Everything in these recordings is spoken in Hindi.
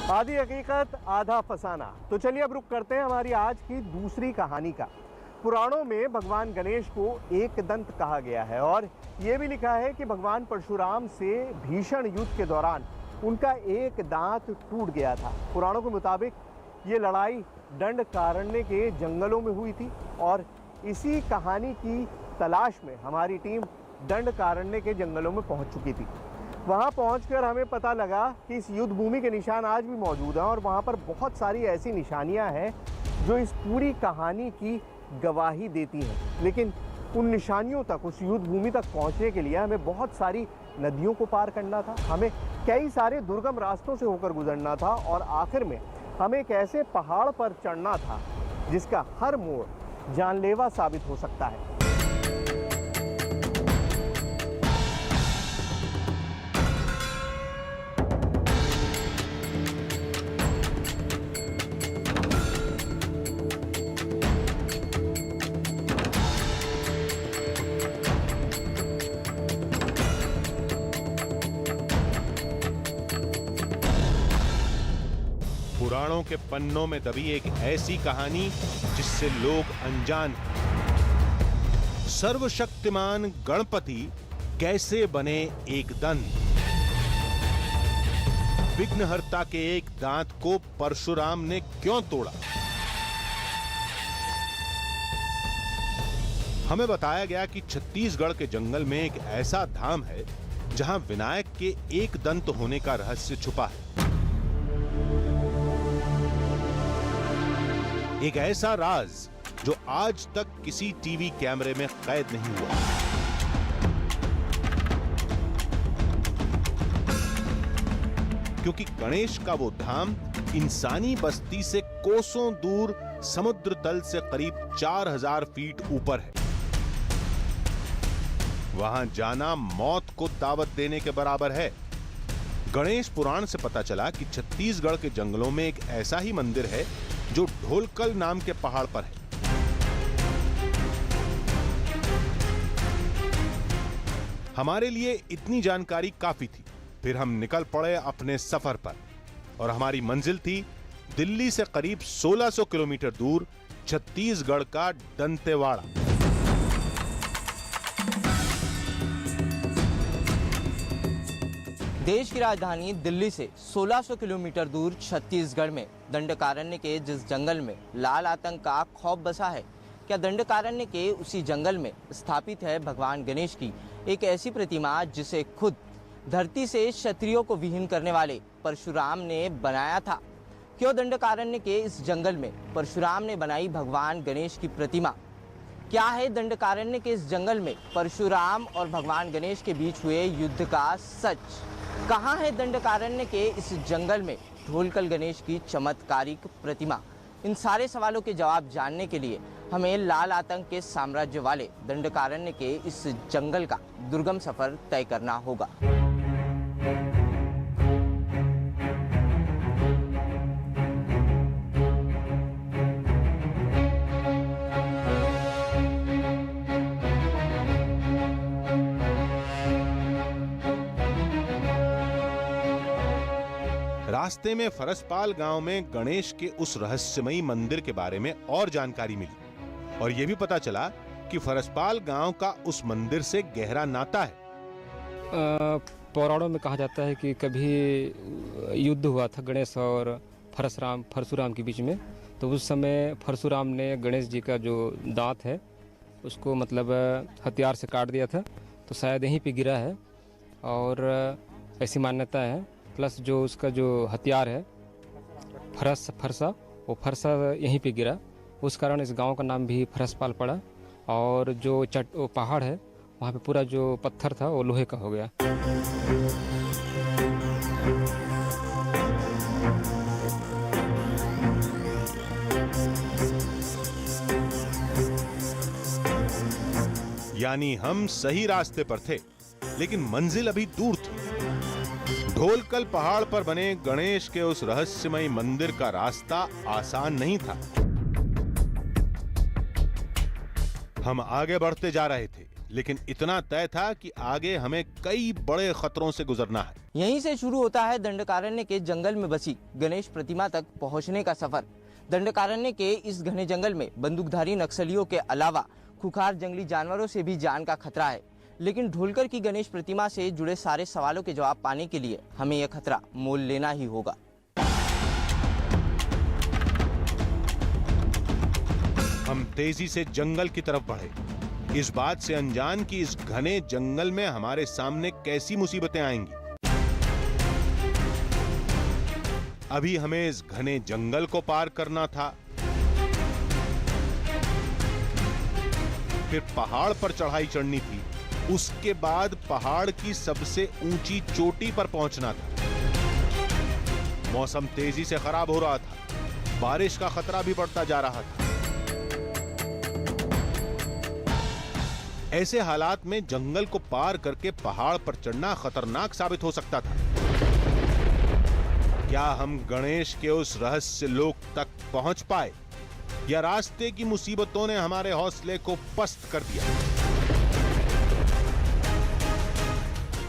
आधी हकीकत आधा फसाना। तो चलिए अब रुक करते हैं हमारी आज की दूसरी कहानी का। पुराणों में भगवान गणेश को एक दंत कहा गया है और ये भी लिखा है कि भगवान परशुराम से भीषण युद्ध के दौरान उनका एक दांत टूट गया था। पुराणों के मुताबिक ये लड़ाई दंडकारण्य के जंगलों में हुई थी और इसी कहानी की तलाश में हमारी टीम दंडकारण्य के जंगलों में पहुंच चुकी थी। वहां पहुंचकर हमें पता लगा कि इस युद्ध भूमि के निशान आज भी मौजूद हैं और वहां पर बहुत सारी ऐसी निशानियां हैं जो इस पूरी कहानी की गवाही देती हैं। लेकिन उन निशानियों तक, उस युद्ध भूमि तक पहुंचने के लिए हमें बहुत सारी नदियों को पार करना था, हमें कई सारे दुर्गम रास्तों से होकर गुजरना था और आखिर में हमें एक ऐसे पहाड़ पर चढ़ना था जिसका हर मोड़ जानलेवा साबित हो सकता है। पुराणों के पन्नों में दबी एक ऐसी कहानी जिससे लोग अनजान हैं। सर्वशक्तिमान गणपति कैसे बने एक दंत? विघ्नहर्ता के एक दांत को परशुराम ने क्यों तोड़ा? हमें बताया गया कि छत्तीसगढ़ के जंगल में एक ऐसा धाम है जहां विनायक के एक दंत होने का रहस्य छुपा है। एक ऐसा राज जो आज तक किसी टीवी कैमरे में कैद नहीं हुआ। क्योंकि गणेश का वो धाम इंसानी बस्ती से कोसों दूर समुद्र तल से करीब 4000 फीट ऊपर है। वहां जाना मौत को दावत देने के बराबर है। गणेश पुराण से पता चला कि छत्तीसगढ़ के जंगलों में एक ऐसा ही मंदिर है जो ढोलकल नाम के पहाड़ पर है। हमारे लिए इतनी जानकारी काफी थी। फिर हम निकल पड़े अपने सफर पर और हमारी मंजिल थी दिल्ली से करीब 1600 किलोमीटर दूर छत्तीसगढ़ का दंतेवाड़ा। देश की राजधानी दिल्ली से 1600 किलोमीटर दूर छत्तीसगढ़ में दंडकारण्य के जिस जंगल में लाल आतंक का खौफ बसा है, क्या दंडकारण्य के उसी जंगल में स्थापित है भगवान गणेश की एक ऐसी प्रतिमा जिसे खुद धरती से क्षत्रियों को विहीन करने वाले परशुराम ने बनाया था? क्यों दंडकारण्य के इस जंगल में परशुराम ने बनाई भगवान गणेश की प्रतिमा? क्या है दंडकारण्य के इस जंगल में परशुराम और भगवान गणेश के बीच हुए युद्ध का सच? कहाँ है दंडकारण्य के इस जंगल में ढोलकल गणेश की चमत्कारिक प्रतिमा? इन सारे सवालों के जवाब जानने के लिए हमें लाल आतंक के साम्राज्य वाले दंडकारण्य के इस जंगल का दुर्गम सफर तय करना होगा। रास्ते में फरसपाल गांव में गणेश के उस रहस्यमयी मंदिर के बारे में और जानकारी मिली और यह भी पता चला कि फरसपाल गांव का उस मंदिर से गहरा नाता है। पुराणों में कहा जाता है कि कभी युद्ध हुआ था गणेश और परशुराम के बीच में। तो उस समय परशुराम ने गणेश जी का जो दांत है उसको मतलब हथियार से काट दिया था, तो शायद यहीं पे गिरा है और ऐसी मान्यता है। प्लस जो उसका जो हथियार है फरसा, वो फरसा यहीं पे गिरा, उस कारण इस गांव का नाम भी फरसपाल पड़ा। और जो वो पहाड़ है वहाँ पे पूरा जो पत्थर था वो लोहे का हो गया। यानी हम सही रास्ते पर थे, लेकिन मंजिल अभी दूर थी। ढोलकल पहाड़ पर बने गणेश के उस रहस्यमयी मंदिर का रास्ता आसान नहीं था। हम आगे बढ़ते जा रहे थे, लेकिन इतना तय था कि आगे हमें कई बड़े खतरों से गुजरना है। यहीं से शुरू होता है दंडकारण्य के जंगल में बसी गणेश प्रतिमा तक पहुंचने का सफर। दंडकारण्य के इस घने जंगल में बंदूकधारी नक्सलियों के अलावा खुखार जंगली जानवरों से भी जान का खतरा है। लेकिन ढोलकर की गणेश प्रतिमा से जुड़े सारे सवालों के जवाब पाने के लिए हमें यह खतरा मोल लेना ही होगा। हम तेजी से जंगल की तरफ बढ़े, इस बात से अनजान कि इस घने जंगल में हमारे सामने कैसी मुसीबतें आएंगी। अभी हमें इस घने जंगल को पार करना था, फिर पहाड़ पर चढ़ाई चढ़नी थी, उसके बाद पहाड़ की सबसे ऊंची चोटी पर पहुंचना था। मौसम तेजी से खराब हो रहा था, बारिश का खतरा भी बढ़ता जा रहा था। ऐसे हालात में जंगल को पार करके पहाड़ पर चढ़ना खतरनाक साबित हो सकता था। क्या हम गणेश के उस रहस्य लोक तक पहुंच पाए, या रास्ते की मुसीबतों ने हमारे हौसले को पस्त कर दिया?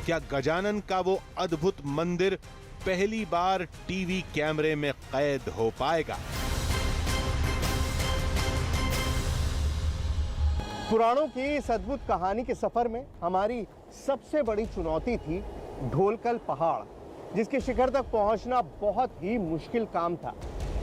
क्या गजानन का वो अद्भुत मंदिर पहली बार टीवी कैमरे में कैद हो पाएगा? पुराणों की इस अद्भुत कहानी के सफर में हमारी सबसे बड़ी चुनौती थी ढोलकल पहाड़, जिसके शिखर तक पहुंचना बहुत ही मुश्किल काम था।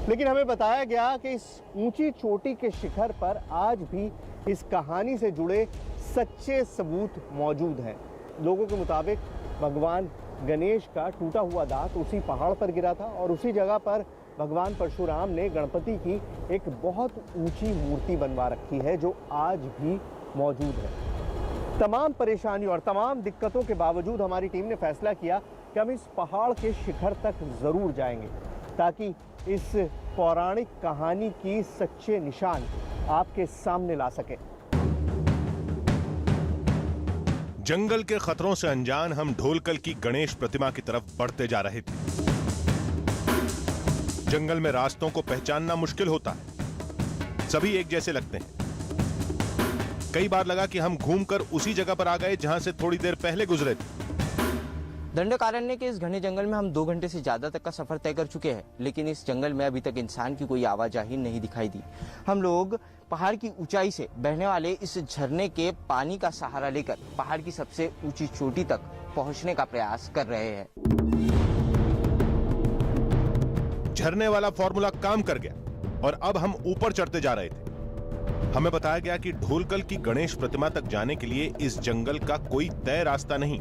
लेकिन हमें बताया गया कि इस ऊंची चोटी के शिखर पर आज भी इस कहानी से जुड़े सच्चे सबूत मौजूद हैं। लोगों के मुताबिक भगवान गणेश का टूटा हुआ दांत उसी पहाड़ पर गिरा था और उसी जगह पर भगवान परशुराम ने गणपति की एक बहुत ऊंची मूर्ति बनवा रखी है, जो आज भी मौजूद है। तमाम परेशानियों और तमाम दिक्कतों के बावजूद हमारी टीम ने फैसला किया कि हम इस पहाड़ के शिखर तक जरूर जाएंगे, ताकि इस पौराणिक कहानी की सच्चे निशान आपके सामने ला सके। जंगल के खतरों से अनजान हम ढोलकल की गणेश प्रतिमा की तरफ बढ़ते जा रहे थे। जंगल में रास्तों को पहचानना मुश्किल होता है, सभी एक जैसे लगते हैं। कई बार लगा कि हम घूमकर उसी जगह पर आ गए जहां से थोड़ी देर पहले गुजरे थे। दंडकारण्य के इस घने जंगल में हम 2 घंटे से ज्यादा तक का सफर तय कर चुके हैं, लेकिन इस जंगल में अभी तक इंसान की कोई आवाजाही नहीं दिखाई दी। हम लोग पहाड़ की ऊंचाई से बहने वाले इस झरने के पानी का सहारा लेकर पहाड़ की सबसे ऊंची चोटी तक पहुंचने का प्रयास कर रहे हैं। झरने वाला फॉर्मूला काम कर गया और अब हम ऊपर चढ़ते जा रहे थे। हमें बताया गया कि ढोलकल की गणेश प्रतिमा तक जाने के लिए इस जंगल का कोई तय रास्ता नहीं,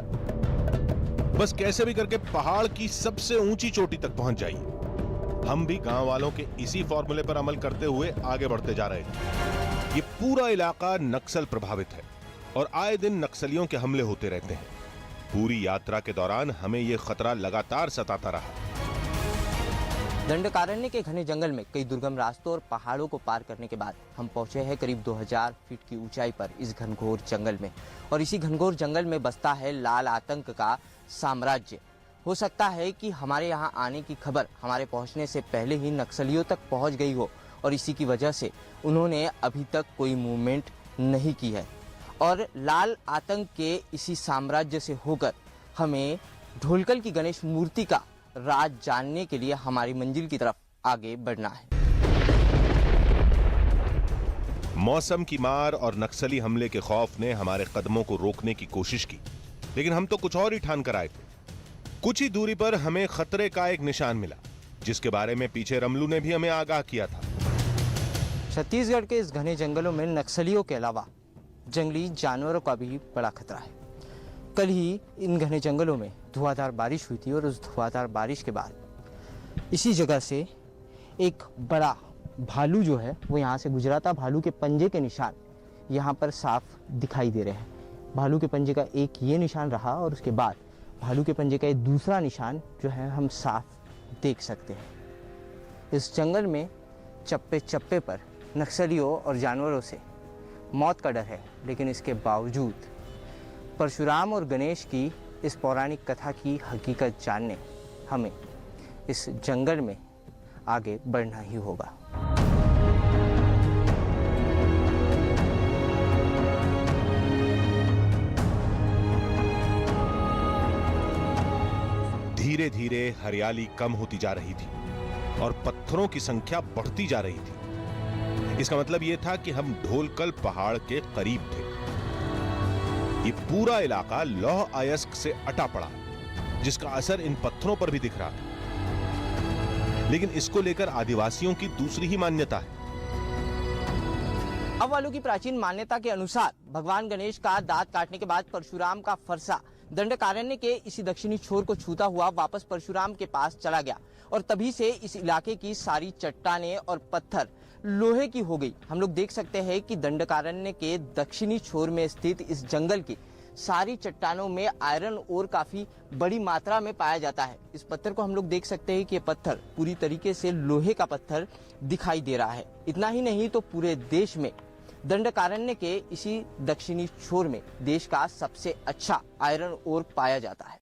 बस कैसे भी करके पहाड़ की सबसे ऊंची चोटी तक पहुंच जाइए। हम भी गांव वालों के इसी फॉर्मूले पर अमल करते हुए आगे बढ़ते जा रहे थे। ये पूरा इलाका नक्सल प्रभावित है और आए दिन नक्सलियों के हमले होते रहते हैं। पूरी यात्रा के दौरान हमें यह खतरा लगातार सताता रहा। दंडकारण्य के घने जंगल में कई दुर्गम रास्तों और पहाड़ों को पार करने के बाद हम पहुंचे हैं करीब 2000 फीट की ऊंचाई पर इस घनघोर जंगल में। और इसी घनघोर जंगल में बसता है लाल आतंक का साम्राज्य। हो सकता है कि हमारे यहाँ आने की खबर हमारे पहुंचने से पहले ही नक्सलियों तक पहुंच गई हो और इसी की वजह से उन्होंने अभी तक कोई मूवमेंट नहीं की है। और लाल आतंक के इसी साम्राज्य से होकर हमें ढोलकल की गणेश मूर्ति का राज जानने के लिए हमारी मंजिल की तरफ आगे बढ़ना है। मौसम की मार और नक्सली हमले के खौफ ने हमारे कदमों को रोकने की कोशिश की, लेकिन हम तो कुछ और ही ठान कर आए थे। कुछ ही दूरी पर हमें खतरे का एक निशान मिला, जिसके बारे में पीछे रमलू ने भी हमें आगाह किया था। छत्तीसगढ़ के इस घने जंगलों में नक्सलियों के अलावा जंगली जानवरों का भी बड़ा खतरा है। कल ही इन घने जंगलों में धुआंधार बारिश हुई थी और उस धुआंधार बारिश के बाद इसी जगह से एक बड़ा भालू जो है वो यहाँ से गुजरा था। भालू के पंजे के निशान यहाँ पर साफ दिखाई दे रहे हैं। भालू के पंजे का एक ये निशान रहा और उसके बाद भालू के पंजे का एक दूसरा निशान जो है हम साफ देख सकते हैं। इस जंगल में चप्पे चप्पे पर नक्सलियों और जानवरों से मौत का डर है, लेकिन इसके बावजूद परशुराम और गणेश की इस पौराणिक कथा की हकीकत जानने हमें इस जंगल में आगे बढ़ना ही होगा। धीरे धीरे हरियाली कम होती जा रही थी और पत्थरों की संख्या बढ़ती जा रही थी। इसका मतलब यह था कि हम ढोलकल पहाड़ के करीब थे। ये पूरा इलाका लौह अयस्क से अटा पड़ा, जिसका असर इन पत्थरों पर भी दिख रहा था। लेकिन इसको लेकर आदिवासियों की दूसरी ही मान्यता है। अब वालों की प्राचीन मान्यता के अनुसार भगवान गणेश का दांत काटने के बाद परशुराम का फरसा दंडकारण्य के इसी दक्षिणी छोर को छूता हुआ वापस परशुराम के पास चला गया और तभी से इस इलाके की सारी चट्टानें और पत्थर लोहे की हो गई। हम लोग देख सकते हैं कि दंडकारण्य के दक्षिणी छोर में स्थित इस जंगल की सारी चट्टानों में आयरन ओर काफी बड़ी मात्रा में पाया जाता है। इस पत्थर को हम लोग देख सकते हैं कि ये पत्थर पूरी तरीके से लोहे का पत्थर दिखाई दे रहा है। इतना ही नहीं तो पूरे देश में दंडकारण्य के इसी दक्षिणी छोर में देश का सबसे अच्छा आयरन ओर पाया जाता है।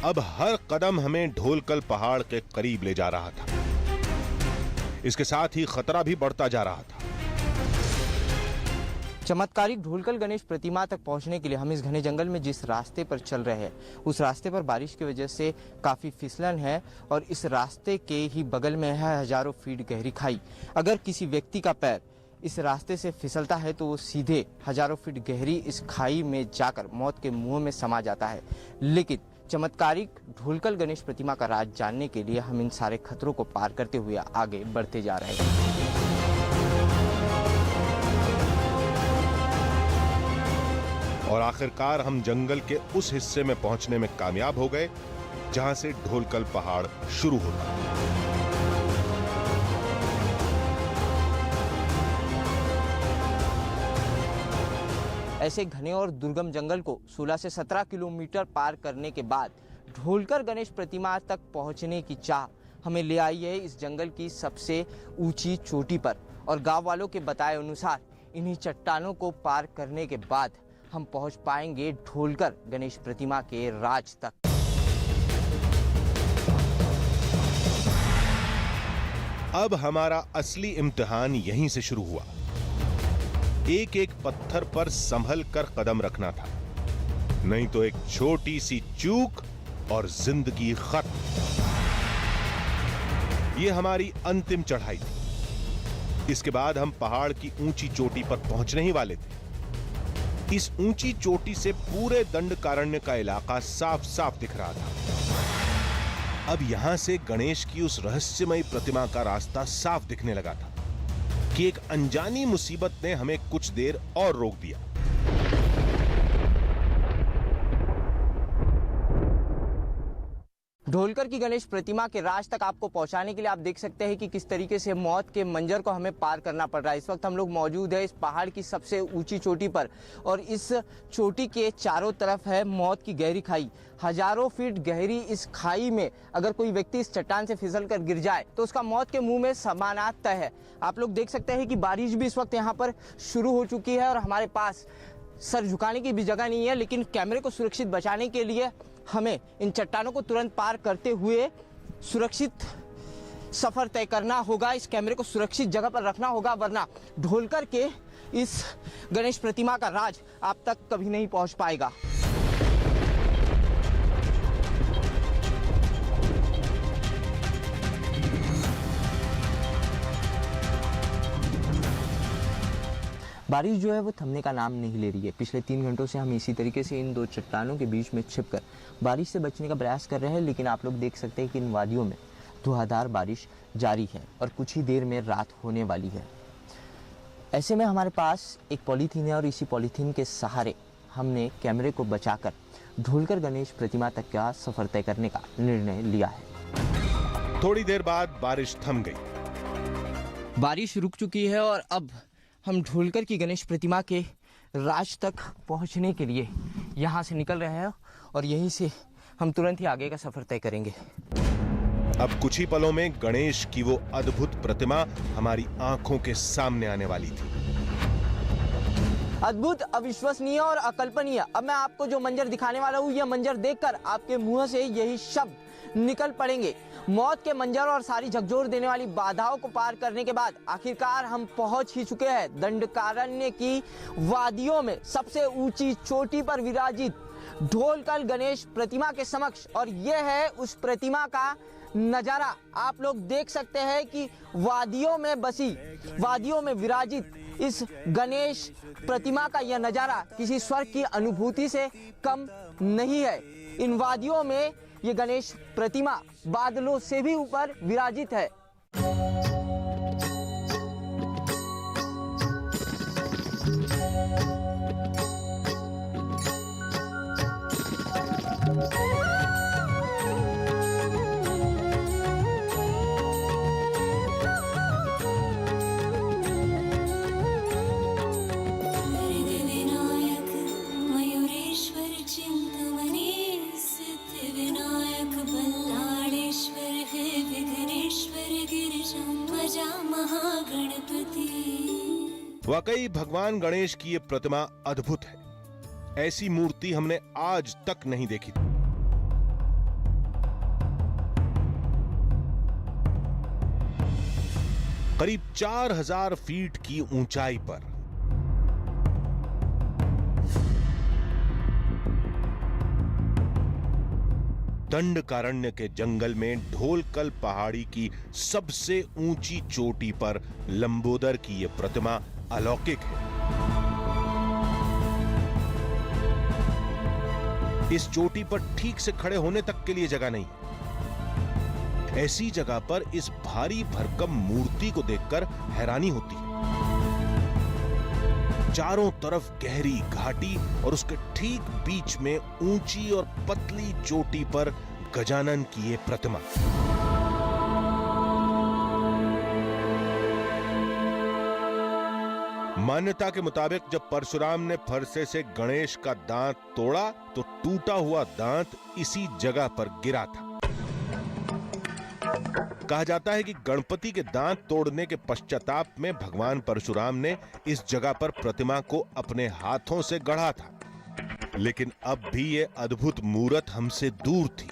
अब हर कदम हमें ढोलकल पहाड़ के करीब ले जा रहा था। इसके साथ ही खतरा भी बढ़ता जा रहा था। चमत्कारिक ढोलकल गणेश प्रतिमा तक पहुंचने के लिए हम इस घने जंगल में जिस रास्ते पर चल रहे हैं, उस रास्ते पर बारिश की वजह से काफी फिसलन है और इस रास्ते के ही बगल में है हजारों फीट गहरी खाई। अगर किसी व्यक्ति का पैर इस रास्ते से फिसलता है तो वो सीधे हजारों फीट गहरी इस खाई में जाकर मौत के मुंह में समा जाता है। लेकिन चमत्कारिक ढोलकल गणेश प्रतिमा का राज जानने के लिए हम इन सारे खतरों को पार करते हुए आगे बढ़ते जा रहे हैं। और आखिरकार हम जंगल के उस हिस्से में पहुंचने में कामयाब हो गए जहां से ढोलकल पहाड़ शुरू होता है। ऐसे घने और दुर्गम जंगल को 16 से 17 किलोमीटर पार करने के बाद ढोलकर गणेश प्रतिमा तक पहुंचने की चाह हमें ले आई है इस जंगल की सबसे ऊंची चोटी पर। और गांव वालों के बताए अनुसार इन्हीं चट्टानों को पार करने के बाद हम पहुंच पाएंगे ढोलकर गणेश प्रतिमा के राज तक। अब हमारा असली इम्तिहान यहीं से शुरू हुआ। एक एक पत्थर पर संभल कर कदम रखना था, नहीं तो एक छोटी सी चूक और जिंदगी खत्म। यह हमारी अंतिम चढ़ाई थी। इसके बाद हम पहाड़ की ऊंची चोटी पर पहुंचने ही वाले थे। इस ऊंची चोटी से पूरे दंडकारण्य का इलाका साफ साफ दिख रहा था। अब यहां से गणेश की उस रहस्यमयी प्रतिमा का रास्ता साफ दिखने लगा था कि एक अनजानी मुसीबत ने हमें कुछ देर और रोक दिया। ढोलकर की गणेश प्रतिमा के राज तक आपको पहुंचाने के लिए आप देख सकते हैं कि किस तरीके से मौत के मंजर को हमें पार करना पड़ रहा है। इस वक्त हम लोग मौजूद है इस पहाड़ की सबसे ऊंची चोटी पर और इस चोटी के चारों तरफ है मौत की गहरी खाई। हजारों फीट गहरी इस खाई में अगर कोई व्यक्ति इस चट्टान से फिसल कर गिर जाए तो उसका मौत के मुंह में समाना तय है। आप लोग देख सकते हैं कि बारिश भी इस वक्त यहाँ पर शुरू हो चुकी है और हमारे पास सर झुकाने की भी जगह नहीं है, लेकिन कैमरे को सुरक्षित बचाने के लिए हमें इन चट्टानों को तुरंत पार करते हुए सुरक्षित सफर तय करना होगा। इस कैमरे को सुरक्षित जगह पर रखना होगा, वरना ढोलकर के इस गणेश प्रतिमा का राज आप तक कभी नहीं पहुंच पाएगा। बारिश जो है वो थमने का नाम नहीं ले रही है। पिछले 3 घंटों से हम इसी तरीके से इन दो चट्टानों के बीच में छिपकर बारिश से बचने का प्रयास कर रहे हैं, लेकिन आप लोग देख सकते हैं कि इन वादियों में धुआंधार बारिश जारी है और कुछ ही देर में रात होने वाली है। ऐसे में हमारे पास एक पॉलीथीन है और इसी पॉलीथीन के सहारे हमने कैमरे को बचाकर ढोलकर गणेश प्रतिमा तक का सफर तय करने का निर्णय लिया है। थोड़ी देर बाद बारिश थम गई। बारिश रुक चुकी है और अब हम ढोलकर की गणेश प्रतिमा के राज तक पहुंचने के लिए यहाँ से निकल रहे हैं और यहीं से हम तुरंत ही आगे का सफर तय करेंगे। अब कुछ ही पलों में गणेश की वो अद्भुत प्रतिमा हमारी आंखों के सामने आने वाली थी। अद्भुत, अविश्वसनीय और अकल्पनीय। अब मैं आपको जो मंजर दिखाने वाला हूँ, यह मंजर देखकर आपके मुंह से यही शब्द निकल पड़ेंगे। मौत के मंजर और सारी झकझोर देने वाली बाधाओं को पार करने के बाद आखिरकार हम पहुंच ही चुके हैं दंडकारण्य की वादियों में सबसे ऊंची चोटी पर विराजित ढोलकल गणेश प्रतिमा के समक्ष। और यह है उस प्रतिमा का नज़ारा। आप लोग देख सकते हैं कि वादियों में बसी, वादियों में विराजित इस गणेश प्रतिमा का यह नज़ारा किसी स्वर्ग की अनुभूति से कम नहीं है। इन वादियों में ये गणेश प्रतिमा बादलों से भी ऊपर विराजित है। वाकई भगवान गणेश की ये प्रतिमा अद्भुत है। ऐसी मूर्ति हमने आज तक नहीं देखी थी। करीब 4000 फीट की ऊंचाई पर दंडकारण्य के जंगल में ढोलकल पहाड़ी की सबसे ऊंची चोटी पर लंबोदर की यह प्रतिमा अलौकिक है। इस चोटी पर ठीक से खड़े होने तक के लिए जगह नहीं। ऐसी जगह पर इस भारी भरकम मूर्ति को देखकर हैरानी होती है। चारों तरफ गहरी घाटी और उसके ठीक बीच में ऊंची और पतली चोटी पर गजानन की यह प्रतिमा। मान्यता के मुताबिक जब परशुराम ने फरसे से गणेश का दांत तोड़ा तो टूटा हुआ दांत इसी जगह पर गिरा था। कहा जाता है कि गणपति के दांत तोड़ने के पश्चाताप में भगवान परशुराम ने इस जगह पर प्रतिमा को अपने हाथों से गढ़ा था। लेकिन अब भी यह अद्भुत मूरत हमसे दूर थी।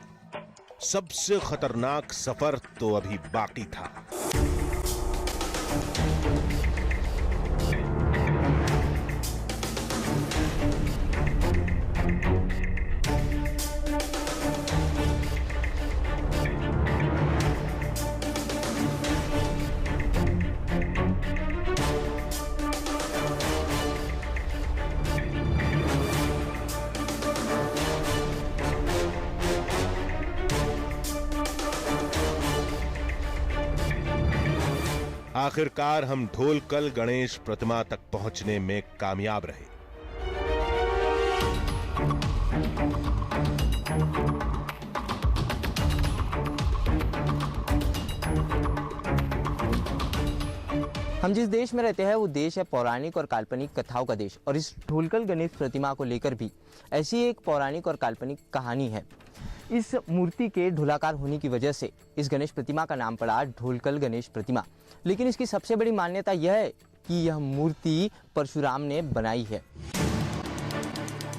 सबसे खतरनाक सफर तो अभी बाकी था। आखिरकार हम ढोलकल गणेश प्रतिमा तक पहुंचने में कामयाब रहे। हम जिस देश में रहते हैं वो देश है पौराणिक और काल्पनिक कथाओं का देश। और इस ढोलकल गणेश प्रतिमा को लेकर भी ऐसी एक पौराणिक और काल्पनिक कहानी है। इस मूर्ति के ढोलाकार होने की वजह से इस गणेश प्रतिमा का नाम पड़ा ढोलकल गणेश प्रतिमा। लेकिन इसकी सबसे बड़ी मान्यता यह है कि यह मूर्ति परशुराम ने बनाई है।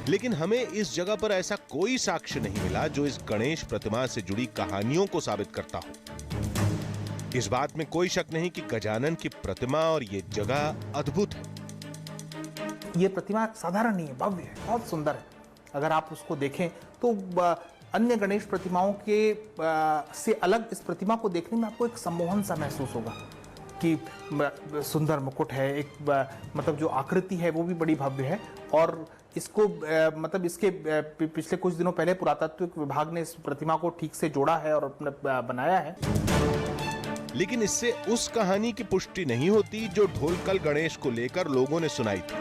लेकिन हमें इस जगह पर ऐसा कोई साक्ष्य नहीं मिला जो इस गणेश प्रतिमा से जुड़ी कहानियों को साबित करता हो। इस बात में कोई शक नहीं कि गजानन की प्रतिमा और ये जगह अद्भुत है। ये प्रतिमा साधारण नहीं है, भव्य है, बहुत सुंदर है। अगर आप उसको देखें तो अन्य गणेश प्रतिमाओं के से अलग इस प्रतिमा को देखने में आपको एक सम्मोहन सा महसूस होगा कि सुंदर मुकुट है, एक मतलब जो आकृति है वो भी बड़ी भव्य है। और इसको मतलब इसके पिछले कुछ दिनों पहले पुरातत्व विभाग ने इस प्रतिमा को ठीक से जोड़ा है और अपने बनाया है। लेकिन इससे उस कहानी की पुष्टि नहीं होती जो ढोलकल गणेश को लेकर लोगों ने सुनाई थी।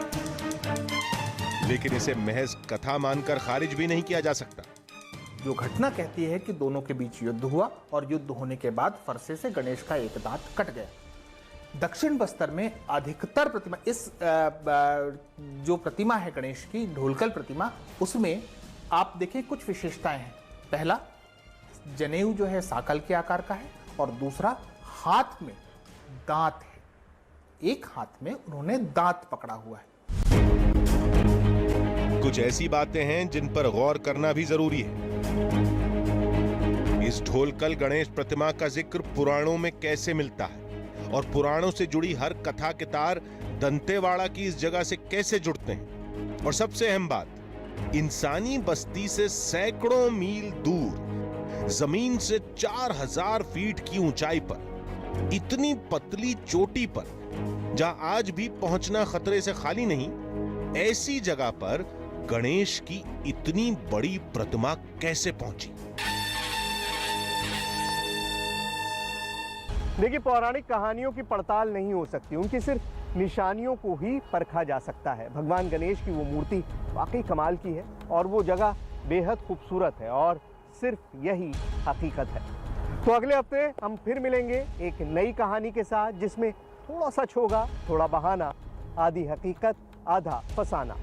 लेकिन इसे महज कथा मानकर खारिज भी नहीं किया जा सकता। जो घटना कहती है कि दोनों के बीच युद्ध हुआ और युद्ध होने के बाद फरसे से गणेश का एक दांत कट गया। दक्षिण बस्तर में अधिकतर प्रतिमा, इस जो प्रतिमा है गणेश की ढोलकल प्रतिमा, उसमें आप देखें कुछ विशेषताएं हैं। पहला, जनेऊ जो है साकल के आकार का है और दूसरा हाथ में दांत है। एक हाथ में उन्होंने दांत पकड़ा हुआ है। कुछ ऐसी बातें हैं जिन पर गौर करना भी जरूरी है। इस ढोलकल गणेश प्रतिमा का जिक्र पुराणों में कैसे मिलता है और पुराणों से जुड़ी हर कथा के तार दंतेवाड़ा की इस जगह से कैसे जुड़ते हैं। और सबसे अहम बात, इंसानी बस्ती से सैकड़ों मील दूर, जमीन से 4000 फीट की ऊंचाई पर, इतनी पतली चोटी पर, जहां आज भी पहुंचना खतरे से खाली नहीं, ऐसी जगह पर गणेश की इतनी बड़ी प्रतिमा कैसे पहुंची? देखिए, पौराणिक कहानियों की पड़ताल नहीं हो सकती, उनकी सिर्फ निशानियों को ही परखा जा सकता है। भगवान गणेश की वो मूर्ति वाकई कमाल की है और वो जगह बेहद खूबसूरत है और सिर्फ यही हकीकत है। तो अगले हफ्ते हम फिर मिलेंगे एक नई कहानी के साथ, जिसमें थोड़ा सच होगा, थोड़ा बहाना, आधी हकीकत, आधा फसाना।